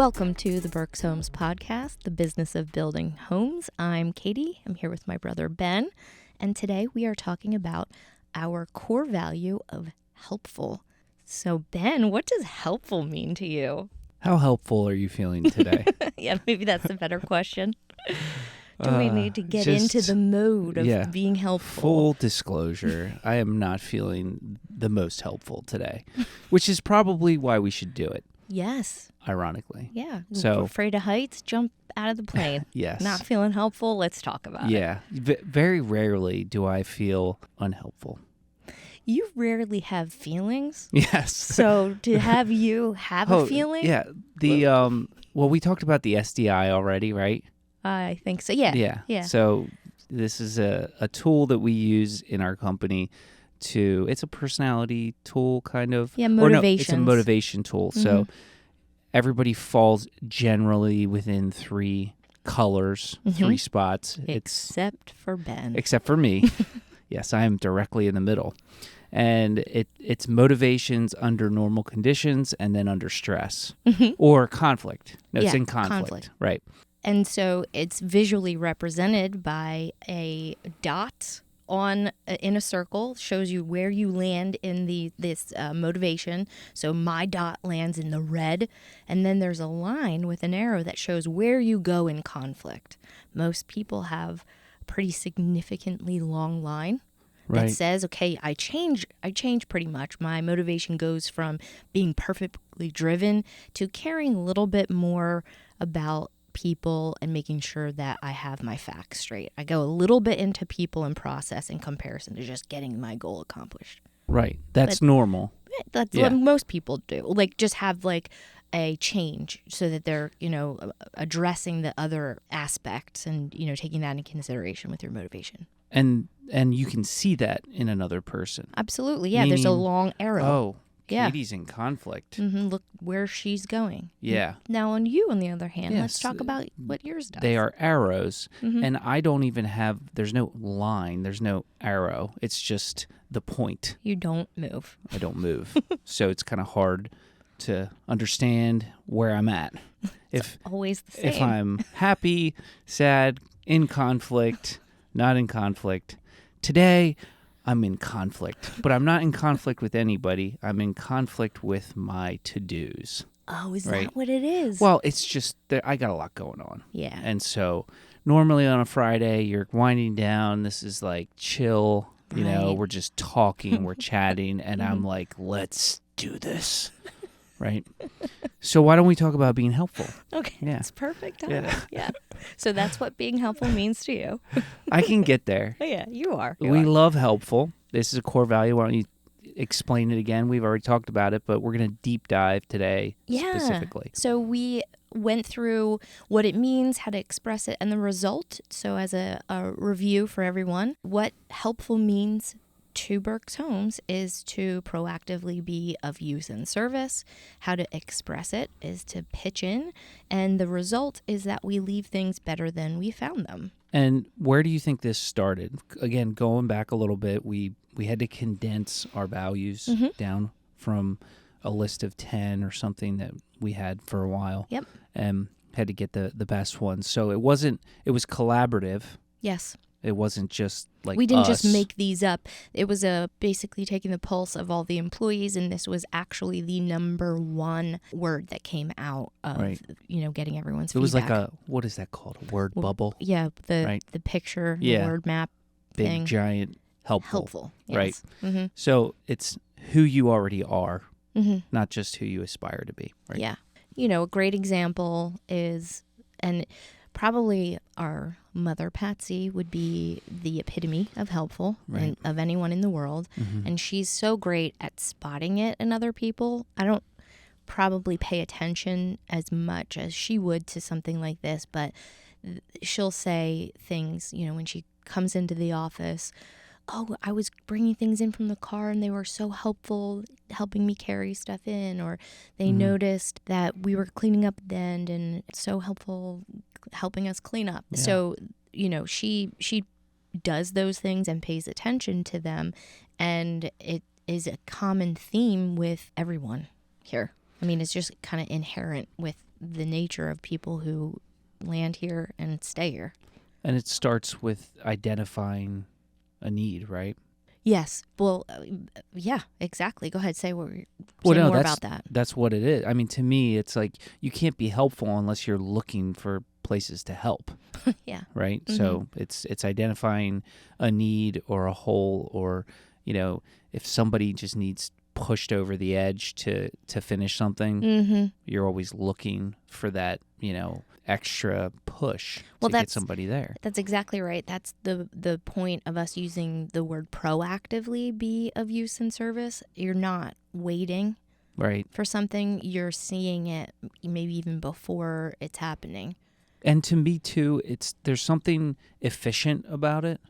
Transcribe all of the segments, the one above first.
Welcome to the Berks Homes podcast, the business of building homes. I'm Katie. I'm here with my brother Ben, and today we are talking about our core value of helpful. So Ben, what does helpful mean to you? How helpful are you feeling today? Yeah, maybe that's a better question. Do we need to get into the mode of being helpful? Full disclosure, I am not feeling the most helpful today, which is probably why we should do it. Yes. Ironically. Yeah. So, afraid of heights, jump out of the plane. Yes. Not feeling helpful, let's talk about it. Yeah. Very rarely do I feel unhelpful. You rarely have feelings. Yes. So to have you have a feeling? Yeah. Well, we talked about the SDI already, right? I think so. Yeah. Yeah. So this is a tool that we use in our company it's a personality tool kind of. Yeah, motivation. It's a motivation tool. Mm-hmm. So everybody falls generally within three colors, three spots. Except for Ben. Except for me. Yes, I am directly in the middle. And it's motivations under normal conditions and then under stress or conflict. No, it's in conflict. Right. And so it's visually represented by a dot in a circle, shows you where you land in this motivation. So my dot lands in the red, and then there's a line with an arrow that shows where you go in conflict. Most people have a pretty significantly long line that says, okay, I change pretty much. My motivation goes from being perfectly driven to caring a little bit more about people and making sure that I have my facts straight. I go a little bit into people and process in comparison to just getting my goal accomplished. Right. That's normal. That's what most people do. Like just have like a change so that they're, addressing the other aspects and, taking that into consideration with your motivation. And you can see that in another person. Absolutely. Yeah. There's a long arrow. Oh, Katie's in conflict. Mm-hmm. Look where she's going. Yeah. Now, on you, on the other hand, let's talk about what yours does. They are arrows, and I don't even there's no line, there's no arrow. It's just the point. You don't move. I don't move. So it's kind of hard to understand where I'm at. It's always the same. If I'm happy, sad, in conflict, not in conflict. Today, I'm in conflict, but I'm not in conflict with anybody. I'm in conflict with my to-dos. Oh, is that what it is? Well, it's just that I got a lot going on. Yeah. And so normally on a Friday, you're winding down. This is like chill. We're just talking, we're chatting, and I'm like, let's do this. Right? So why don't we talk about being helpful? Okay. Yeah. That's perfect. Yeah. So that's what being helpful means to you. I can get there. Yeah, you are. We love helpful. This is a core value. Why don't you explain it again? We've already talked about it, but we're going to deep dive today specifically. So we went through what it means, how to express it, and the result. So as a review for everyone, what helpful means to Berks Homes is to proactively be of use and service. How to express it is to pitch in. And the result is that we leave things better than we found them. And where do you think this started? Again, going back a little bit, we had to condense our values down from a list of 10 or something that we had for a while. Yep. And had to get the best ones. So it was collaborative. Yes. It wasn't just like we didn't us. just make these up. It was basically taking the pulse of all the employees, and this was actually the number one word that came out of getting everyone's feedback. It was like what is that called? A word bubble? Yeah, the picture, the word map big, thing. Giant, helpful. Helpful, yes. Right? Mm-hmm. So it's who you already are, not just who you aspire to be. Right? Yeah. A great example is, and probably our mother, Patsy, would be the epitome of helpful and of anyone in the world. Mm-hmm. And she's so great at spotting it in other people. I don't probably pay attention as much as she would to something like this, but she'll say things, when she comes into the office, oh, I was bringing things in from the car and they were so helpful helping me carry stuff in, or they noticed that we were cleaning up at the end and it's so helpful helping us clean up. Yeah. So, she does those things and pays attention to them, and it is a common theme with everyone here. I mean, it's just kind of inherent with the nature of people who land here and stay here. And it starts with identifying a need, right? Yes. Well, yeah, exactly. Go ahead. Say more about that. That's what it is. I mean, to me, it's like you can't be helpful unless you're looking for places to help. Yeah. Right? Mm-hmm. So it's identifying a need or a hole, or, if somebody just needs pushed over the edge to finish something, you're always looking for that, extra push to get somebody there. That's exactly right. That's the point of us using the word proactively be of use in service. You're not waiting for something. You're seeing it maybe even before it's happening. And to me too, there's something efficient about it.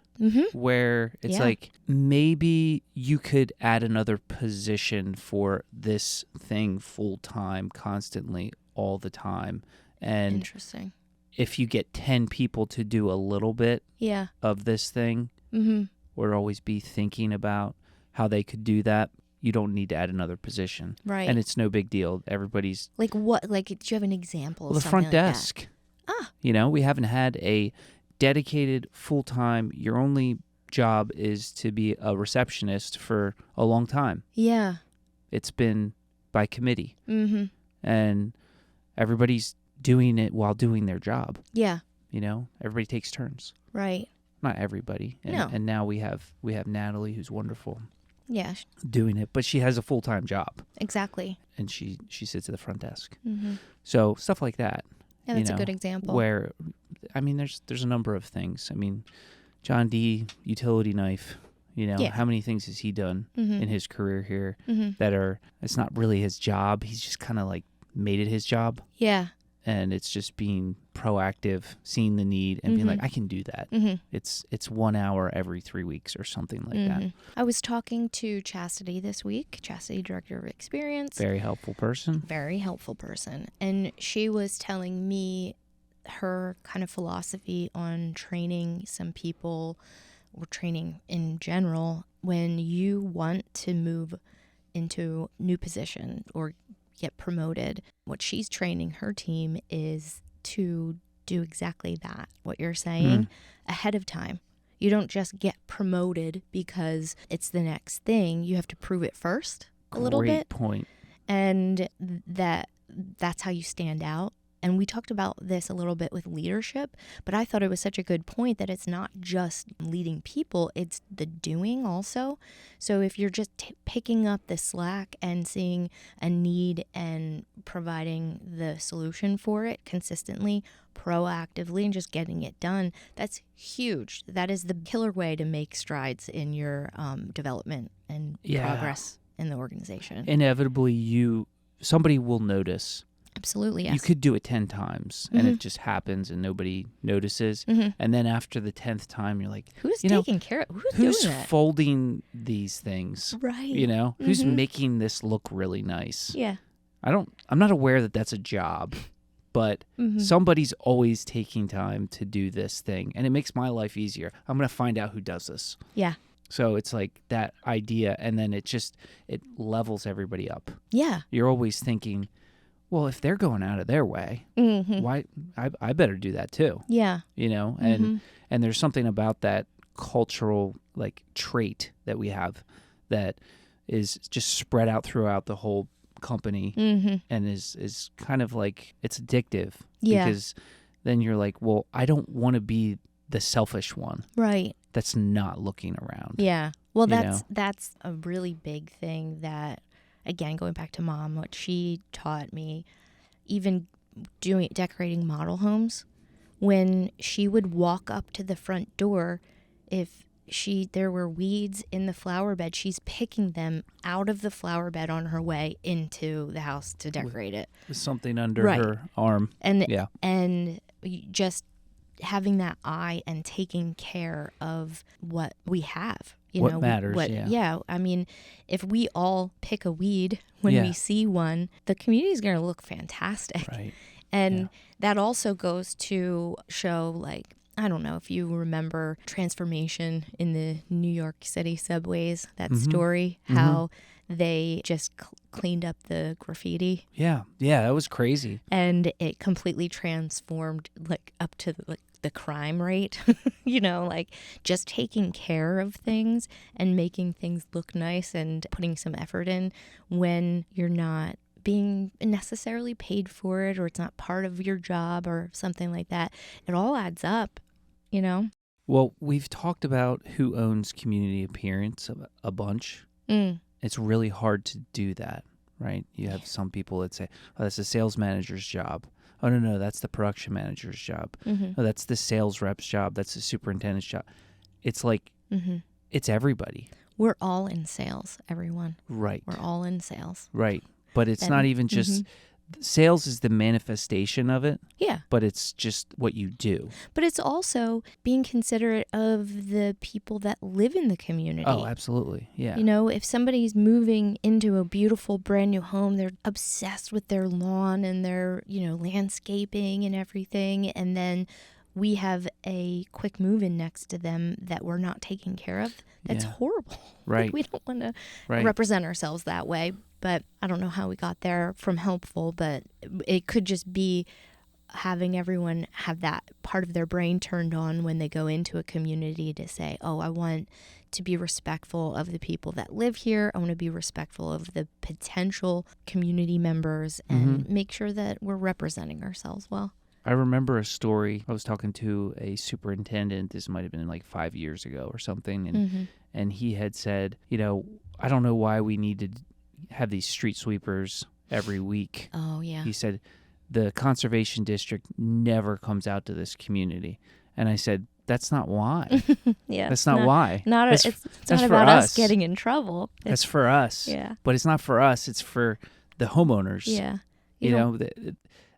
Where it's like maybe you could add another position for this thing full time, constantly, all the time. And interesting. If you get 10 people to do a little bit of this thing, or always be thinking about how they could do that, you don't need to add another position. Right. And it's no big deal. Everybody's... Like what? Like, do you have an example of the something front like desk. That? We haven't had a dedicated full-time, your only job is to be a receptionist for a long time. Yeah. It's been by committee. And everybody's doing it while doing their job. Yeah. Everybody takes turns. Right. Not everybody. And, no. And now we have Natalie, who's wonderful. Yeah. Doing it, but she has a full-time job. Exactly. And she sits at the front desk. So stuff like that. Yeah, that's a good example. Where, I mean, there's a number of things. I mean, John D., utility knife, how many things has he done in his career here that it's not really his job. He's just kind of like made it his job. Yeah. And it's just being proactive, seeing the need, and being like, I can do that. It's 1 hour every 3 weeks or something like that. I was talking to Chastity this week, Chastity, Director of Experience. Very helpful person. Very helpful person. And she was telling me her kind of philosophy on training some people, or training in general, when you want to move into a new position or get promoted. What she's training her team is to do exactly that, what you're saying, ahead of time. You don't just get promoted because it's the next thing. You have to prove it first a little bit. Great point. And that's how you stand out. And we talked about this a little bit with leadership, but I thought it was such a good point that it's not just leading people, it's the doing also. So if you're just picking up the slack and seeing a need and providing the solution for it consistently, proactively, and just getting it done, that's huge. That is the killer way to make strides in your development and progress in the organization. Inevitably, somebody will notice. Absolutely, yes. You could do it 10 times, and it just happens, and nobody notices. And then after the 10th time, you're like, who's taking care of who's doing that? folding these things? Right. Who's making this look really nice? Yeah. I'm not aware that that's a job, but somebody's always taking time to do this thing, and it makes my life easier. I'm going to find out who does this. Yeah. So it's like that idea, and then it levels everybody up. Yeah. You're always thinking, well, if they're going out of their way, why? I better do that too. Yeah. And there's something about that cultural trait that we have that is just spread out throughout the whole company, and is kind of like, it's addictive. Yeah. Because then you're like, well, I don't want to be the selfish one. Right. That's not looking around. Yeah. Well, that's a really big thing that, again, going back to Mom, what she taught me, even decorating model homes, when she would walk up to the front door, if there were weeds in the flower bed, she's picking them out of the flower bed on her way into the house to decorate it. With something under her arm. And just having that eye and taking care of what we have. What matters, yeah. I mean, if we all pick a weed when we see one, the community is going to look fantastic. Right. And that also goes to show, I don't know if you remember transformation in the New York City subways, that story, how they just cleaned up the graffiti. Yeah, that was crazy. And it completely transformed like up to the crime rate, like just taking care of things and making things look nice and putting some effort in when you're not being necessarily paid for it, or it's not part of your job or something like that. It all adds up, Well, we've talked about who owns community appearance a bunch. It's really hard to do that, right? You have some people that say, oh, that's the sales manager's job. Oh, no, that's the production manager's job. Oh, that's the sales rep's job. That's the superintendent's job. It's like, it's everybody. We're all in sales, everyone. Right. We're all in sales. Right. But it's not even just, sales is the manifestation of it. Yeah. But it's just what you do. But it's also being considerate of the people that live in the community. Oh, absolutely. Yeah. If somebody's moving into a beautiful brand new home, they're obsessed with their lawn and their, landscaping and everything. And then we have a quick move-in next to them that we're not taking care of. That's horrible. Right. Like, we don't want to represent ourselves that way. But I don't know how we got there from Helpful, but it could just be having everyone have that part of their brain turned on when they go into a community to say, oh, I want to be respectful of the people that live here. I want to be respectful of the potential community members and make sure that we're representing ourselves well. I remember a story. I was talking to a superintendent. This might have been like 5 years ago or something. And he had said, I don't know why we need to have these street sweepers every week. Oh, yeah. He said, the conservation district never comes out to this community. And I said, that's not why. Yeah. That's not why. It's not about us getting in trouble. That's for us. Yeah. But it's not for us. It's for the homeowners. Yeah.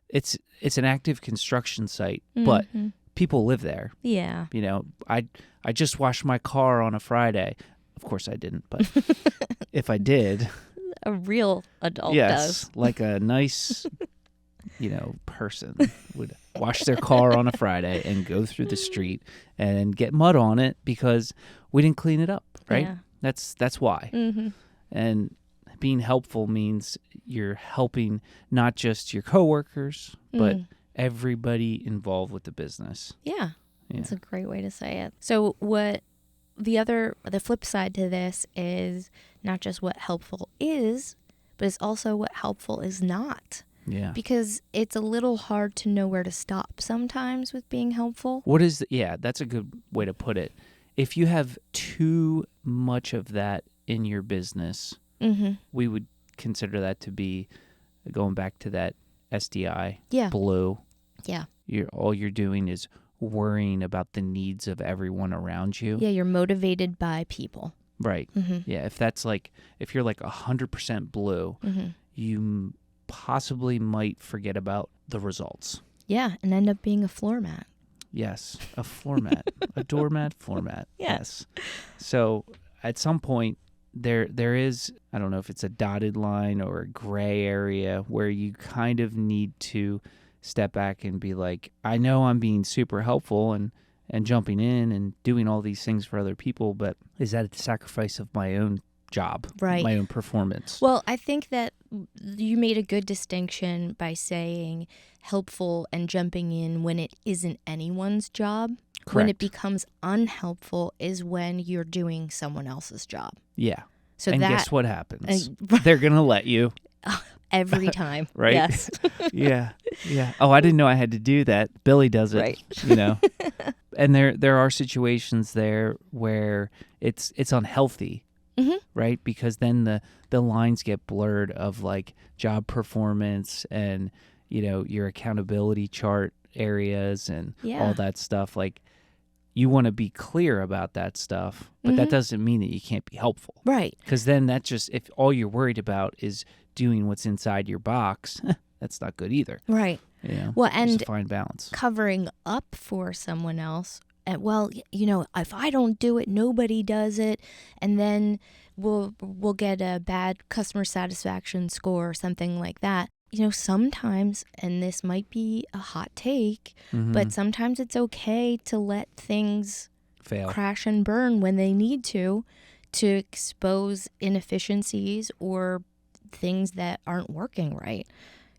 It's an active construction site, but people live there. Yeah. I just washed my car on a Friday. Of course I didn't, but if I did, a real adult yes, does. Like a nice, person would wash their car on a Friday and go through the street and get mud on it because we didn't clean it up, right? Yeah. That's why. And being helpful means you're helping not just your coworkers, but everybody involved with the business. Yeah. That's a great way to say it. So the flip side to this is not just what helpful is, but it's also what helpful is not. Yeah. Because it's a little hard to know where to stop sometimes with being helpful. That's a good way to put it. If you have too much of that in your business, we would consider that to be going back to that SDI blue. Yeah. All you're doing is worrying about the needs of everyone around you. Yeah, you're motivated by people. Right. Yeah, if you're like 100% blue, you possibly might forget about the results. Yeah, and end up being a floor mat. Yes, a floor mat, a doormat, floor mat. Yes. So at some point, there is, I don't know if it's a dotted line or a gray area where you kind of need to step back and be like, I know I'm being super helpful and jumping in and doing all these things for other people, but is that at the sacrifice of my own job, my own performance? Well, I think that you made a good distinction by saying helpful and jumping in when it isn't anyone's job. Correct. When it becomes unhelpful is when you're doing someone else's job. Yeah. So guess what happens? They're going to let you. Every time. Right? Yes. Yeah. Oh, I didn't know I had to do that. Billy does it. Right. And there are situations there where it's unhealthy, right? Because then the lines get blurred of like job performance and your accountability chart areas and all that stuff. Like, you want to be clear about that stuff, but that doesn't mean that you can't be helpful. Right. Because then if all you're worried about is doing what's inside your box, that's not good either. Right. Well, and a fine balance. Covering up for someone else. And if I don't do it, nobody does it, and then we'll get a bad customer satisfaction score or something like that. Sometimes, and this might be a hot take, but sometimes it's okay to let things fail, crash and burn when they need to to expose inefficiencies or things that aren't working right.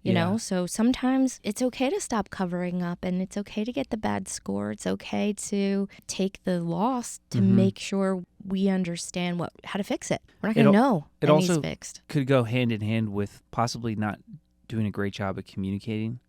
You know, so sometimes it's okay to stop covering up, and it's okay to get the bad score. It's okay to take the loss to make sure we understand how to fix it. We're not going to know it it also needs fixed. could go hand in hand with possibly not doing a great job of communicating,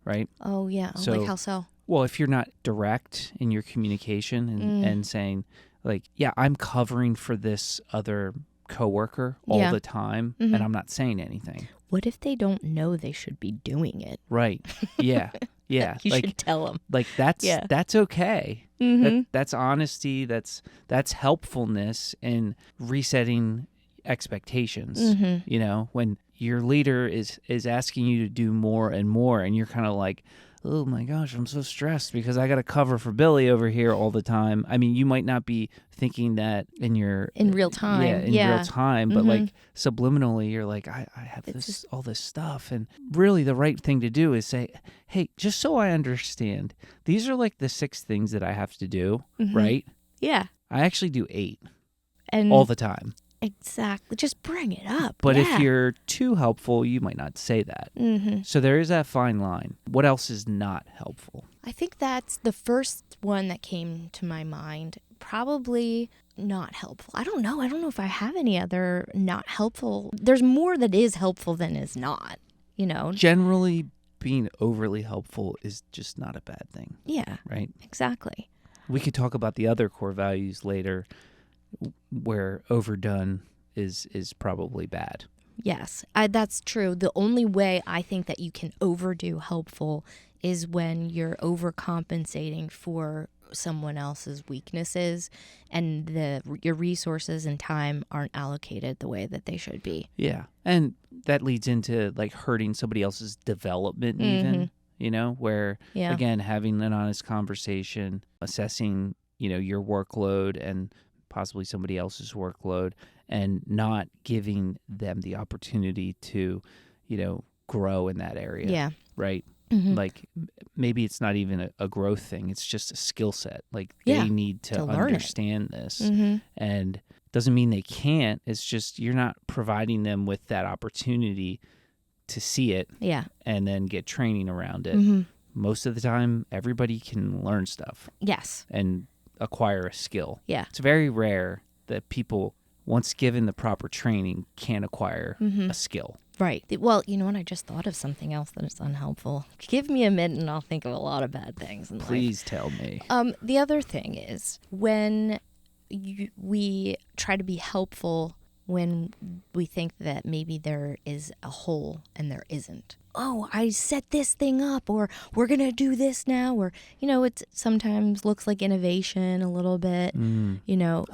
right? Oh, yeah. So, like how so? Well, if you're not direct in your communication and saying, like, yeah, I'm covering for this other coworker all the time, and I'm not saying anything. What if they don't know they should be doing it? Right. Yeah. Yeah. You should tell them. Like that's okay. That's honesty. That's helpfulness in resetting expectations. You know, when your leader is asking you to do more and more, and you're kind of like, oh my gosh, I'm so stressed because I got to cover for Billy over here all the time. I mean, you might not be thinking that in real time. Yeah, in real time, but like subliminally, you're like, I have all this stuff, and really, the right thing to do is say, hey, just so I understand, these are like the 6 things that I have to do, right? Yeah, I actually do 8, and all the time. Exactly. Just bring it up. But if you're too helpful, you might not say that. So there is that fine line. What else is not helpful? I think that's the first one that came to my mind. Probably not helpful. I don't know. I don't know if I have any other not helpful. There's more that is helpful than is not, you know. Generally, being overly helpful is just not a bad thing. Yeah. Right? Exactly. We could talk about the other core values later, where overdone is probably bad. Yes, that's true. The only way I think that you can overdo helpful is when you're overcompensating for someone else's weaknesses and your resources and time aren't allocated the way that they should be. Yeah, and that leads into like hurting somebody else's development even, you know, where, again, having an honest conversation, assessing, you know, your workload and possibly somebody else's workload, and not giving them the opportunity to, you know, grow in that area. Yeah. Right? Like maybe it's not even a growth thing. It's just a skill set. Like they need to understand this. And doesn't mean they can't. It's just you're not providing them with that opportunity to see it and then get training around it. Most of the time, everybody can learn stuff. Yes. And acquire a skill. Yeah. It's very rare that people, once given the proper training, can acquire a skill. Right. Well, you know what? I just thought of something else that is unhelpful. Give me a minute and I'll think of a lot of bad things in life. Please tell me. The other thing is when we try to be helpful when we think that maybe there is a hole and there isn't. Oh, I set this thing up, or we're going to do this now, or, you know, it sometimes looks like innovation a little bit, you know,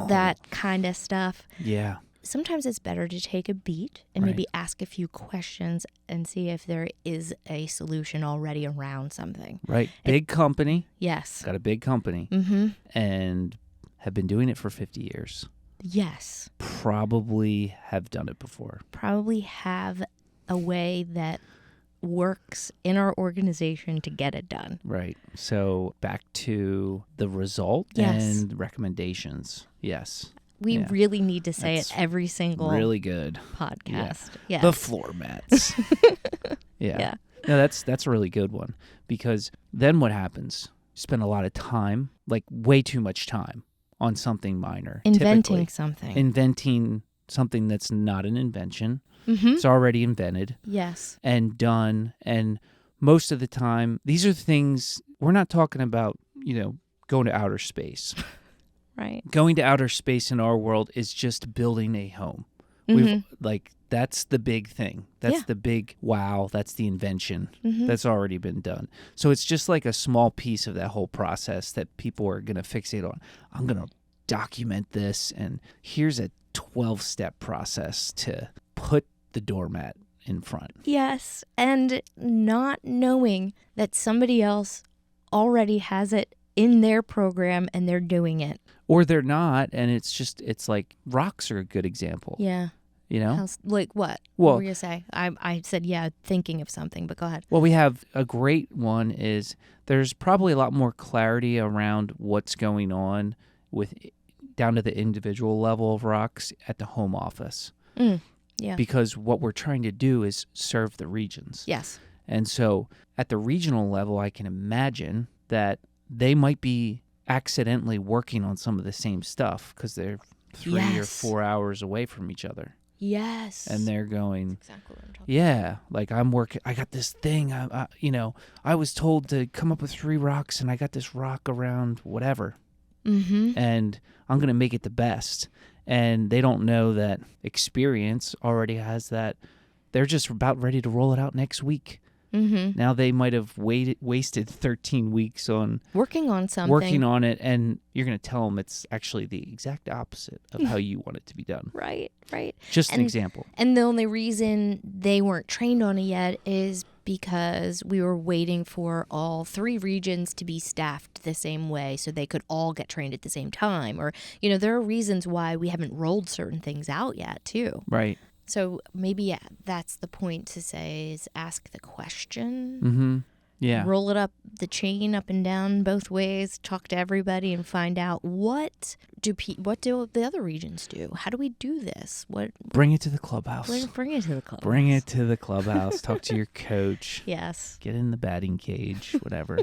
that kind of stuff. Yeah. Sometimes it's better to take a beat and maybe ask a few questions and see if there is a solution already around something. Right. Big company. Yes. Got a big company. And have been doing it for 50 years. Yes. Probably have done it before. Probably have a way that works in our organization to get it done. Right. So back to the result and recommendations. Yes. We really need to say it every single really good podcast. Yeah. The floor mats. Yeah. No, that's a really good one, because then what happens? You spend a lot of time, like way too much time, on something minor. Inventing something that's not an invention. It's already invented. Yes. And done. And most of the time, these are things, we're not talking about, you know, going to outer space. Right. Going to outer space in our world is just building a home. That's the big thing. That's the big wow. That's the invention. That's already been done. So it's just like a small piece of that whole process that people are going to fixate on. I'm going to document this, and here's a 12-step process to put the doormat in front. Yes, and not knowing that somebody else already has it in their program and they're doing it. Or they're not, and it's like rocks are a good example. Yeah. You know? Like what? Well, what were you going to say? I said, thinking of something, but go ahead. Well, we have a great one is there's probably a lot more clarity around what's going on with down to the individual level of rocks at the home office. Yeah. Because what we're trying to do is serve the regions. Yes. And so at the regional level, I can imagine that they might be accidentally working on some of the same stuff because they're 3 or 4 hours away from each other. Yes. And they're going, that's exactly what I'm talking about. like I'm working, I got this thing, I was told to come up with 3 rocks and I got this rock around whatever. Mm-hmm. And I'm going to make it the best. And they don't know that experience already has that. They're just about ready to roll it out next week. Mm-hmm. Now they might have wasted 13 weeks on working on it, and you're going to tell them it's actually the exact opposite of how you want it to be done. Right. Just an example. And the only reason they weren't trained on it yet is because we were waiting for all 3 regions to be staffed the same way so they could all get trained at the same time. Or, there are reasons why we haven't rolled certain things out yet, too. Right. So maybe that's the point to say is ask the question. Mm-hmm. Yeah. Roll it up the chain up and down both ways, talk to everybody and find out what do the other regions do? How do we do this? Bring it to the clubhouse. Bring it to the clubhouse. Bring it to the clubhouse. Talk to your coach. Yes. Get in the batting cage, whatever.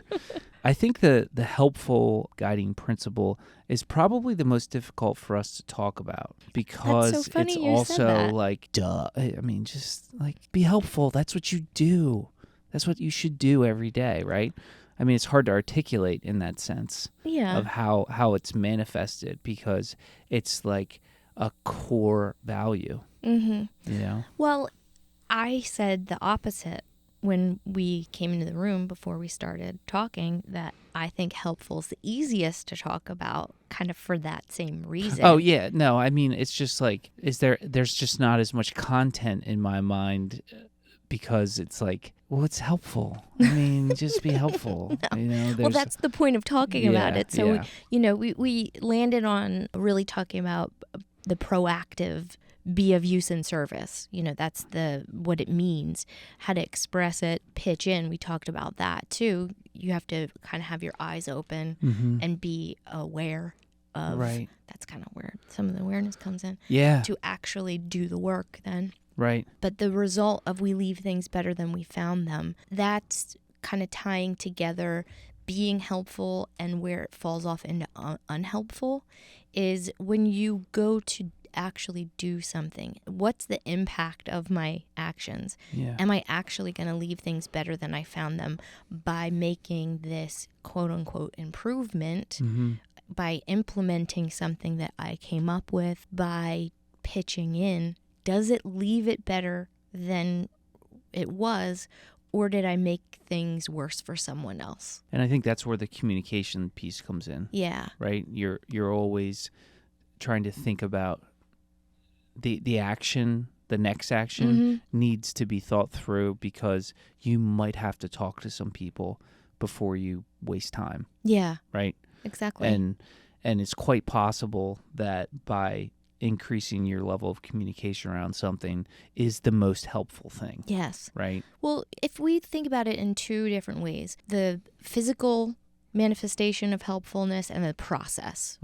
I think the helpful guiding principle is probably the most difficult for us to talk about because That's so funny it's you also said that. like, duh. I mean, just like be helpful. That's what you do. That's what you should do every day, right? I mean, it's hard to articulate in that sense of how it's manifested because it's like a core value, Well, I said the opposite when we came into the room before we started talking that I think helpful is the easiest to talk about kind of for that same reason. Oh, yeah. No, I mean, it's just like, there's just not as much content in my mind because it's like, well, it's helpful. I mean, just be helpful. Well, that's the point of talking about it. So, we landed on really talking about the proactive be of use and service. That's what it means, how to express it, pitch in. We talked about that too. You have to kind of have your eyes open and be aware of. Right. That's kind of where some of the awareness comes in. Yeah. To actually do the work then. Right. But the result of we leave things better than we found them, that's kind of tying together being helpful and where it falls off into unhelpful is when you go to actually do something. What's the impact of my actions? Yeah. Am I actually going to leave things better than I found them by making this quote unquote improvement, by implementing something that I came up with, by pitching in? Does it leave it better than it was, or did I make things worse for someone else? And I think that's where the communication piece comes in. Yeah. Right? You're always trying to think about the action, the next action needs to be thought through because you might have to talk to some people before you waste time. Yeah. Right? Exactly. And it's quite possible that by increasing your level of communication around something is the most helpful thing. Yes. Right? Well, if we think about it in 2 different ways, the manifestation of helpfulness and the process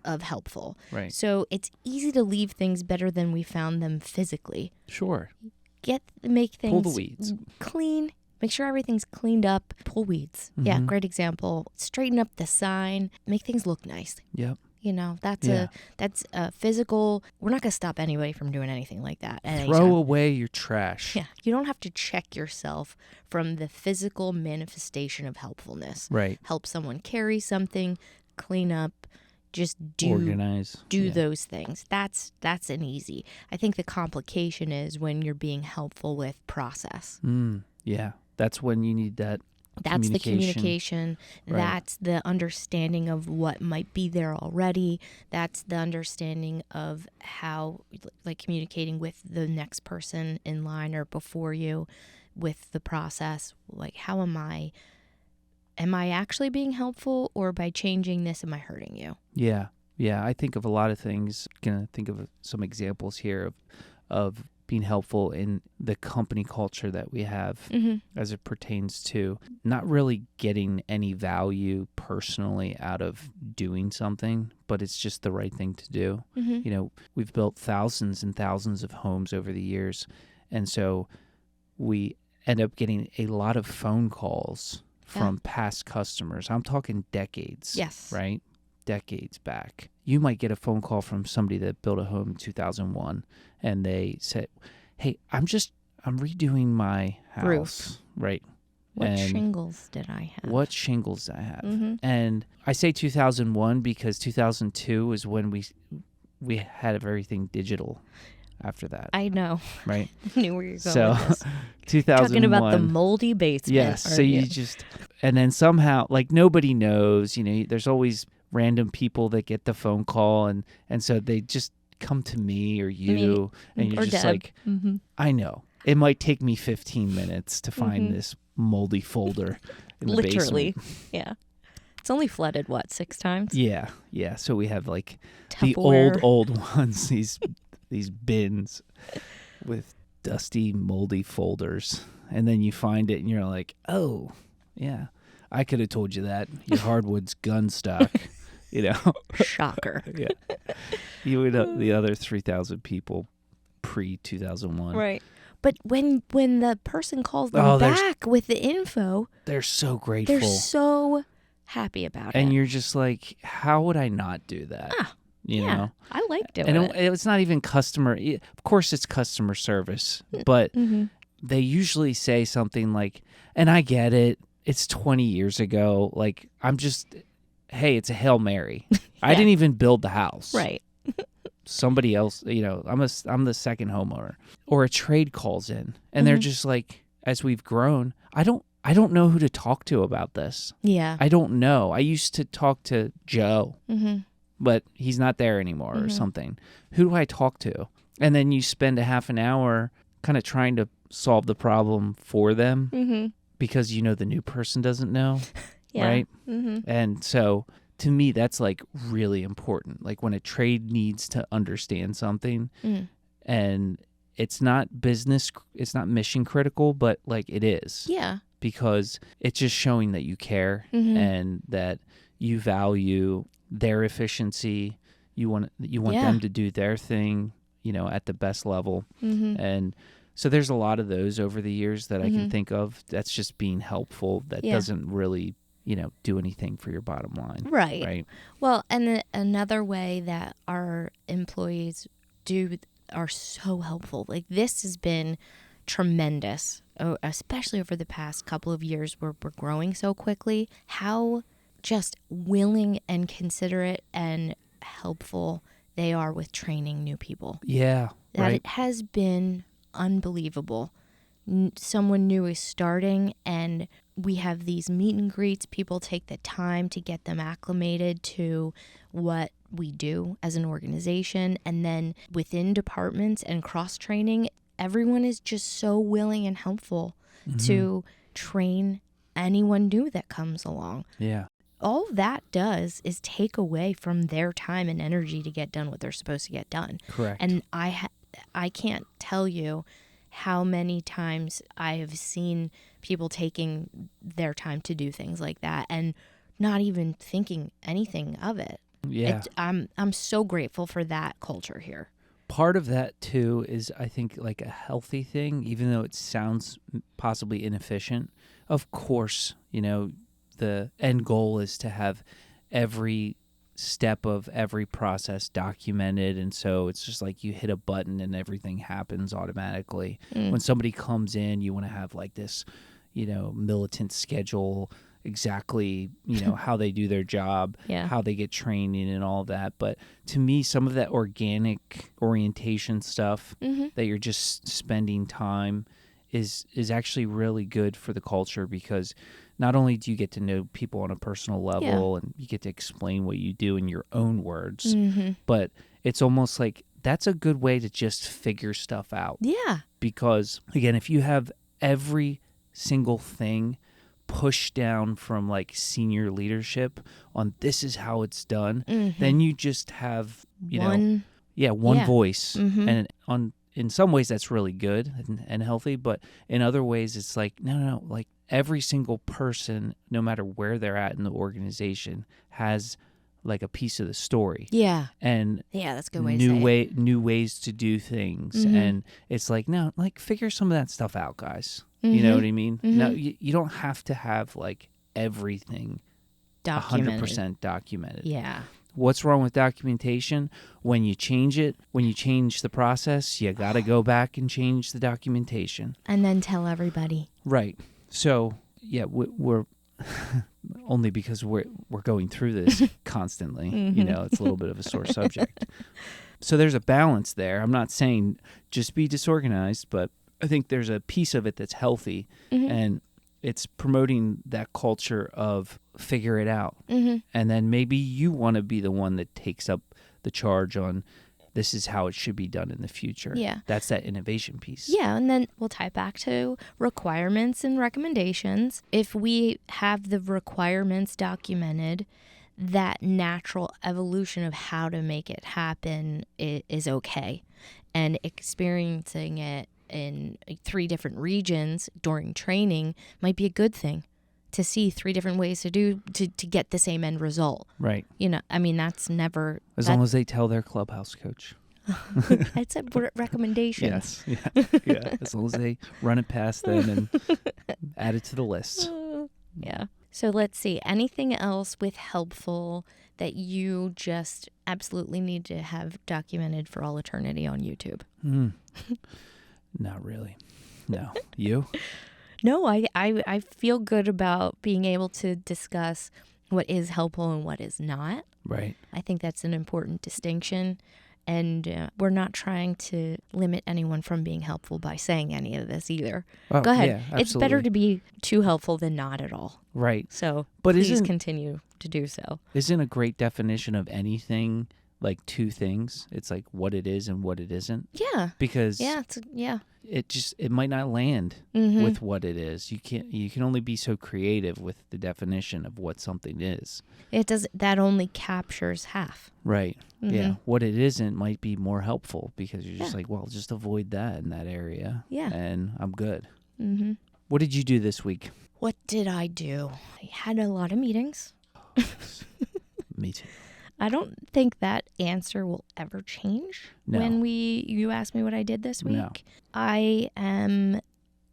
of helpful. Right. So it's easy to leave things better than we found them physically. Sure. Make things Pull the weeds. Clean. Make sure everything's cleaned up. Pull weeds. Yeah, great example. Straighten up the sign. Make things look nice. Yep. That's a physical. We're not going to stop anybody from doing anything like that at any Throw time. away your trash. Yeah, you don't have to check yourself from the physical manifestation of helpfulness. Right. Help someone carry something, clean up, just organize. Do those things. That's an easy. I think the complication is when you're being helpful with process. Yeah, that's when you need that. That's the communication. Right. That's the understanding of what might be there already. That's the understanding of how, like, communicating with the next person in line or before you with the process. Like, how am I actually being helpful, or by changing this, am I hurting you? Yeah. I think of a lot of things. Gonna think of some examples here of being helpful in the company culture that we have as it pertains to not really getting any value personally out of doing something, but it's just the right thing to do. You know, we've built thousands and thousands of homes over the years, and so we end up getting a lot of phone calls from past customers. I'm talking decades, right? Decades back. You might get a phone call from somebody that built a home in 2001, and they said, "Hey, I'm redoing my house." Roof. Right. What shingles did I have? And I say 2001 because 2002 is when we had everything digital after that. I know. Right? I knew where you're going with this. 2001. Talking about the moldy basement. Yes. So you just, and then somehow, like, nobody knows, you know, there's always random people that get the phone call, and so they just come to me or you, and you're just Deb. like, I know. It might take me 15 minutes to find this moldy folder in the Literally. basement. Yeah. It's only flooded, 6 times? Yeah. Yeah. So we have like Tupperware. the old ones, these bins with dusty, moldy folders. And then you find it and you're like, oh, yeah, I could have told you that. Your hardwood's gun stock, you know. Shocker. Yeah. You would the other 3,000 people pre-2001. Right. But when the person calls them back with the info, they're so grateful. They're so happy about it. And you're just like, how would I not do that? You know? I like doing and it. It's not even customer. Of course, it's customer service, but they usually say something like, and I get it. It's 20 years ago. Like, hey, it's a Hail Mary. I didn't even build the house. Right. Somebody else, you know, I'm the second homeowner. Or a trade calls in, and they're just like, as we've grown, I don't know who to talk to about this. Yeah. I don't know. I used to talk to Joe, but he's not there anymore or something. Who do I talk to? And then you spend a half an hour kind of trying to solve the problem for them because, you know, the new person doesn't know, right? And so to me, that's like really important. Like when a trade needs to understand something and it's not it's not mission critical, but like it is. Yeah. Because it's just showing that you care and that you value their efficiency. You want them to do their thing, you know, at the best level. And so there's a lot of those over the years that I can think of. That's just being helpful. That doesn't really, you know, do anything for your bottom line. Right. Well, and another way that our employees are so helpful. Like this has been tremendous, especially over the past couple of years where we're growing so quickly. How just willing and considerate and helpful they are with training new people. Yeah. That it has been unbelievable. Someone new is starting and we have these meet and greets. People take the time to get them acclimated to what we do as an organization. And then within departments and cross-training, everyone is just so willing and helpful to train anyone new that comes along. Yeah. All that does is take away from their time and energy to get done what they're supposed to get done. Correct. And I can't tell you how many times I have seen people taking their time to do things like that and not even thinking anything of it. Yeah. I'm so grateful for that culture here. Part of that, too, is I think like a healthy thing, even though it sounds possibly inefficient. Of course, you know, the end goal is to have every step of every process documented, and so it's just like you hit a button and everything happens automatically. When somebody comes in, you want to have like this, you know, militant schedule, exactly, you know, how they do their job, how they get training and all that. But to me, some of that organic orientation stuff that you're just spending time is actually really good for the culture, because not only do you get to know people on a personal level and you get to explain what you do in your own words, but it's almost like that's a good way to just figure stuff out. Yeah. Because, again, if you have every single thing pushed down from like senior leadership on this is how it's done, then you just have, you know, one voice. And in some ways that's really good and healthy, but in other ways it's like, no, like every single person, no matter where they're at in the organization, has like a piece of the story. Yeah. And yeah, that's a good way to say it. New ways to do things. Mm-hmm. And it's like, no, like figure some of that stuff out, guys. Mm-hmm. You know what I mean? Mm-hmm. No, you don't have to have like everything Documented. 100% documented. Yeah. What's wrong with documentation? When you change it, when you change the process, you got to go back and change the documentation. And then tell everybody. Right. So, yeah, we're only because we're going through this constantly. Mm-hmm. You know, it's a little bit of a sore subject. So there's a balance there. I'm not saying just be disorganized, but I think there's a piece of it that's healthy, Mm-hmm. and it's promoting that culture of figure it out. Mm-hmm. And then maybe you want to be the one that takes up the charge on this is how it should be done in the future. Yeah. That's that innovation piece. Yeah, and then we'll tie it back to requirements and recommendations. If we have the requirements documented, that natural evolution of how to make it happen is okay. And experiencing it in 3 different regions during training might be a good thing, to see 3 different ways to get the same end result. Right. You know, I mean, that's never... As long as they tell their clubhouse coach. It's a recommendation. Yes. Yeah. As long as they run it past them and add it to the list. Yeah. So let's see. Anything else with helpful that you just absolutely need to have documented for all eternity on YouTube? Not really. No. You? No, I feel good about being able to discuss what is helpful and what is not. Right. I think that's an important distinction. And we're not trying to limit anyone from being helpful by saying any of this either. Oh, Go ahead. Yeah, it's better to be too helpful than not at all. Right. So but please continue to do so. Isn't a great definition of anything like 2 things? It's like what it is and what it isn't. Yeah. Because it might not land Mm-hmm. with what it is. You can only be so creative with the definition of what something is. That only captures half. Right. Mm-hmm. Yeah. What it isn't might be more helpful because you're just like, well, just avoid that in that area. Yeah. And I'm good. Mm-hmm. What did you do this week? What did I do? I had a lot of meetings. Me too. I don't think that answer will ever change when you ask me what I did this week. No. I am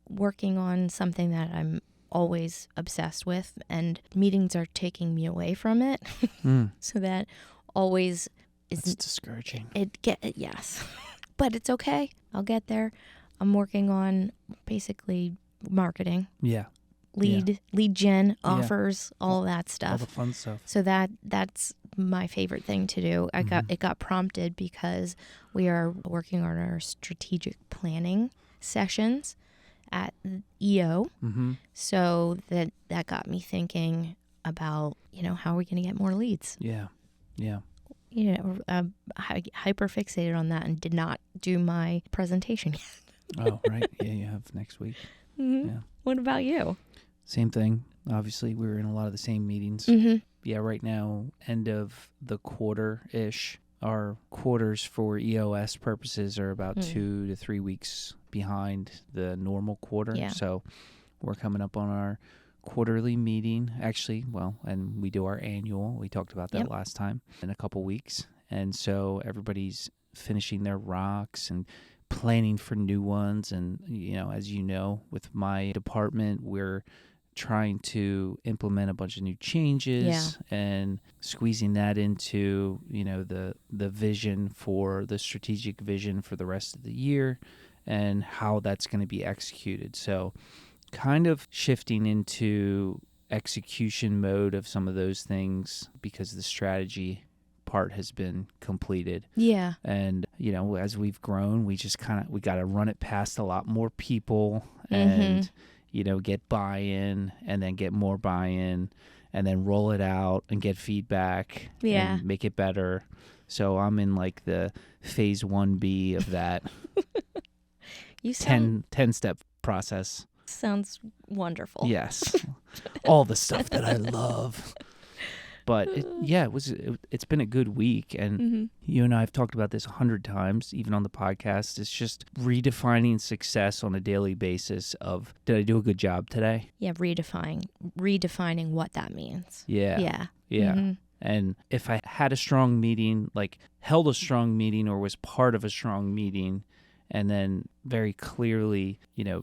working on something that I'm always obsessed with, and meetings are taking me away from it. So that always is... It's discouraging. Yes. But it's okay. I'll get there. I'm working on basically marketing. Yeah. Lead gen, offers, all that stuff. All the fun stuff. So that's my favorite thing to do. It got prompted because we are working on our strategic planning sessions at EO. Mm-hmm. So that got me thinking about, how are we going to get more leads? Yeah. Yeah. Hyper fixated on that and did not do my presentation yet. Oh, right. Yeah, you have next week. Mm-hmm. Yeah. What about you? Same thing. Obviously, we were in a lot of the same meetings. Mm-hmm. Yeah, right now, end of the quarter-ish. Our quarters for EOS purposes are about 2 to 3 weeks behind the normal quarter. Yeah. So we're coming up on our quarterly meeting. Actually, and we do our annual. We talked about that last time in a couple weeks. And so everybody's finishing their rocks and planning for new ones. And, as you know, with my department, we're trying to implement a bunch of new changes and squeezing that into, the vision for the strategic vision for the rest of the year and how that's going to be executed. So kind of shifting into execution mode of some of those things because the strategy part has been completed. Yeah. And, as we've grown, we just we got to run it past a lot more people and, get buy-in and then get more buy-in and then roll it out and get feedback and make it better. So I'm in like the phase 1B of that 10-step process. Sounds wonderful. Yes. All the stuff that I love. But it's been a good week, and you and I have talked about this 100 times, even on the podcast. It's just redefining success on a daily basis of, did I do a good job today? Yeah, redefining what that means. Yeah. And if I had a strong meeting, like held a strong meeting or was part of a strong meeting, and then very clearly,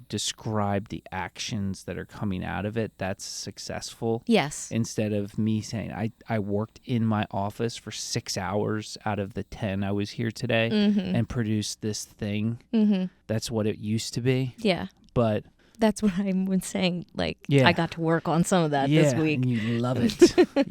describe the actions that are coming out of it, that's successful. Yes. Instead of me saying, I worked in my office for 6 hours out of the 10 I was here today and produced this thing. That's what it used to be. Yeah. But that's what I was saying. Like, I got to work on some of that this week. And you love it.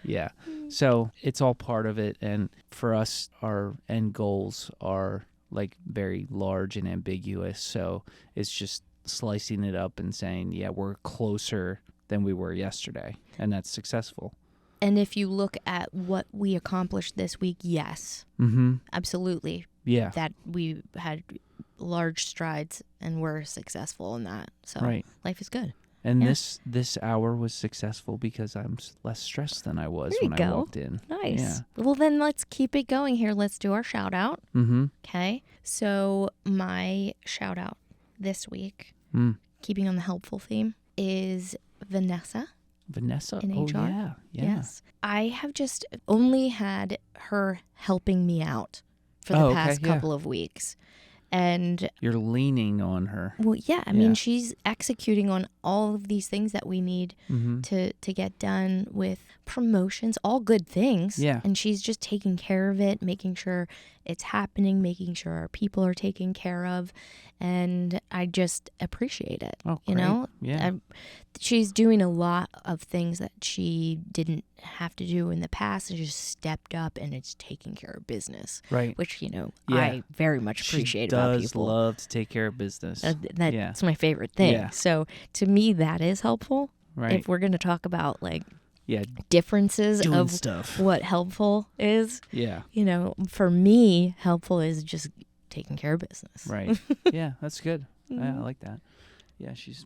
Yeah. So it's all part of it. And for us, our end goals are like very large and ambiguous. So it's just slicing it up and saying, we're closer than we were yesterday. And that's successful. And if you look at what we accomplished this week, yes, absolutely. Yeah. That we had large strides and we're successful in that. So life is good. And this hour was successful because I'm less stressed than I was when I walked in. Nice. Yeah. Well, then let's keep it going here. Let's do our shout out. Okay. So my shout out this week, keeping on the helpful theme, is Vanessa in HR. Yeah. Yes. I have just only had her helping me out for the past couple of weeks. And you're leaning on her. Well, yeah. I mean, she's executing on all of these things that we need to get done with promotions, all good things. Yeah. And she's just taking care of it, making sure it's happening, making sure our people are taken care of. And I just appreciate it. Oh, great. Yeah. She's doing a lot of things that she didn't have to do in the past, and just stepped up and it's taking care of business. Right. Which, I very much appreciate about people. She does love to take care of business. That's my favorite thing. Yeah. So to me, that is helpful. Right. If we're going to talk about differences doing of stuff. What helpful is. Yeah. For me, helpful is just taking care of business. Right. Yeah, that's good. I like that. Yeah, she's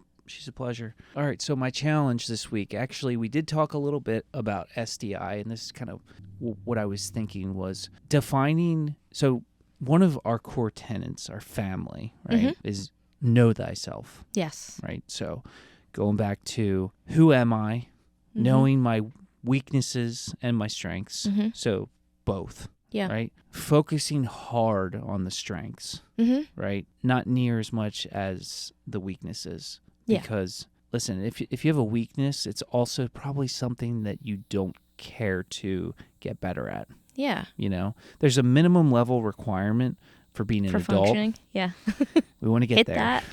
a pleasure. All right, so my challenge this week, actually, we did talk a little bit about SDI, and this is kind of what I was thinking was defining. So one of our core tenets, our family, right, is know thyself. Yes. Right. So going back to who am I, knowing my weaknesses and my strengths. So both. Yeah. Right. Focusing hard on the strengths. Right. Not near as much as the weaknesses. Yeah. Because listen, if you have a weakness, it's also probably something that you don't care to get better at. Yeah. There's a minimum level requirement for being an adult. Functioning. Yeah. We want to get hit there. That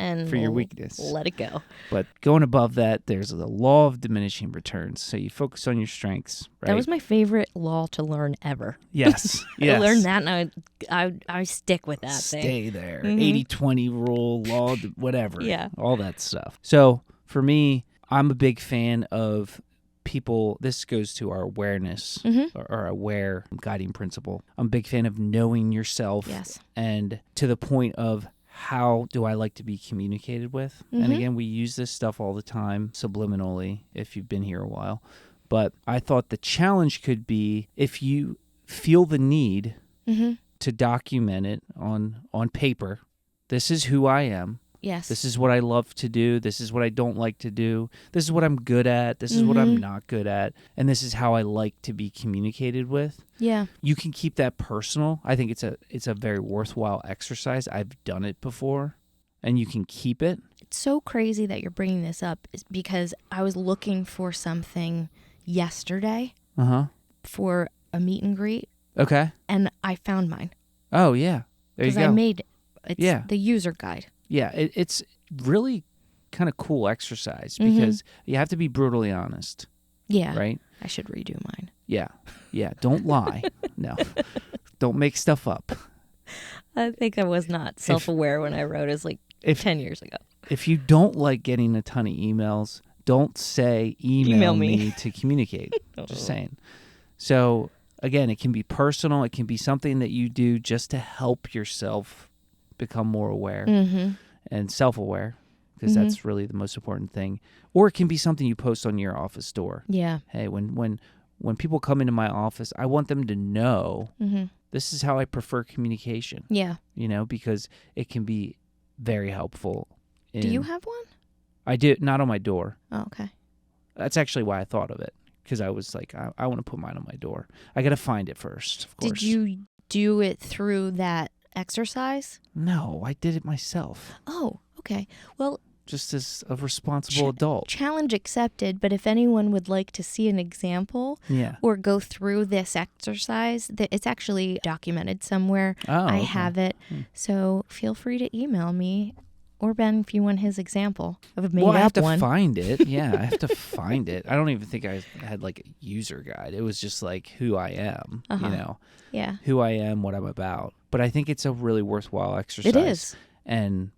and for your weakness. Let it go. But going above that, there's the law of diminishing returns. So you focus on your strengths, right? That was my favorite law to learn ever. Yes. I learned that, and I stick with that Stay thing. there. 80-20 rule, law, whatever. Yeah. All that stuff. So for me, I'm a big fan of people. This goes to our awareness or aware guiding principle. I'm a big fan of knowing yourself. Yes. And to the point of, how do I like to be communicated with? And again, we use this stuff all the time subliminally if you've been here a while. But I thought the challenge could be if you feel the need to document it on paper. This is who I am. Yes. This is what I love to do. This is what I don't like to do. This is what I'm good at. This is what I'm not good at. And this is how I like to be communicated with. Yeah. You can keep that personal. I think it's a very worthwhile exercise. I've done it before, and you can keep it. It's so crazy that you're bringing this up, is because I was looking for something yesterday for a meet and greet. Okay. And I found mine. Oh, yeah. There you go. Because I made it's the user guide. Yeah, it's really kind of cool exercise because you have to be brutally honest. Yeah. Right? I should redo mine. Yeah. Don't lie. No. Don't make stuff up. I think I was not self-aware when I wrote it. It's 10 years ago. If you don't like getting a ton of emails, don't say email me to communicate. Just saying. So, again, it can be personal. It can be something that you do just to help yourself become more aware and self-aware, because that's really the most important thing. Or it can be something you post on your office door. Yeah. Hey, when when people come into my office, I want them to know Mm-hmm. this is how I prefer communication. Yeah. Because it can be very helpful. Do you have one? I do, not on my door. Oh, okay. That's actually why I thought of it, because I was like, I want to put mine on my door. I got to find it first, of course. Did you do it through that exercise? No, I did it myself. Oh, okay. Well, just as a responsible adult. Challenge accepted, but if anyone would like to see an example or go through this exercise, it's actually documented somewhere. I have it. So feel free to email me or Ben if you want his example of a made up one. Well, I have to find it. Yeah, I have to find it. I don't even think I had like a user guide. It was just like who I am, Yeah. who I am, what I'm about. But I think it's a really worthwhile exercise. It is. And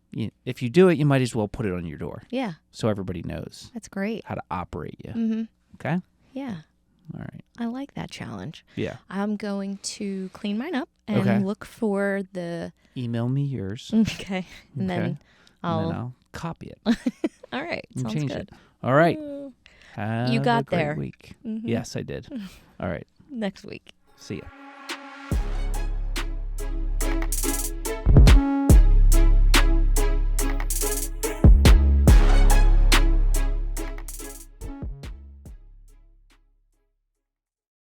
if you do it, you might as well put it on your door. Yeah. So everybody knows. That's great. How to operate you. Mm-hmm. Okay? Yeah. All right. I like that challenge. Yeah. I'm going to clean mine up and look for the... Email me yours. Okay. And then I'll copy it. All right. And Sounds change good. it. All right. Have you got a great there. week. Mm-hmm. Yes, I did. All right. Next week. See ya.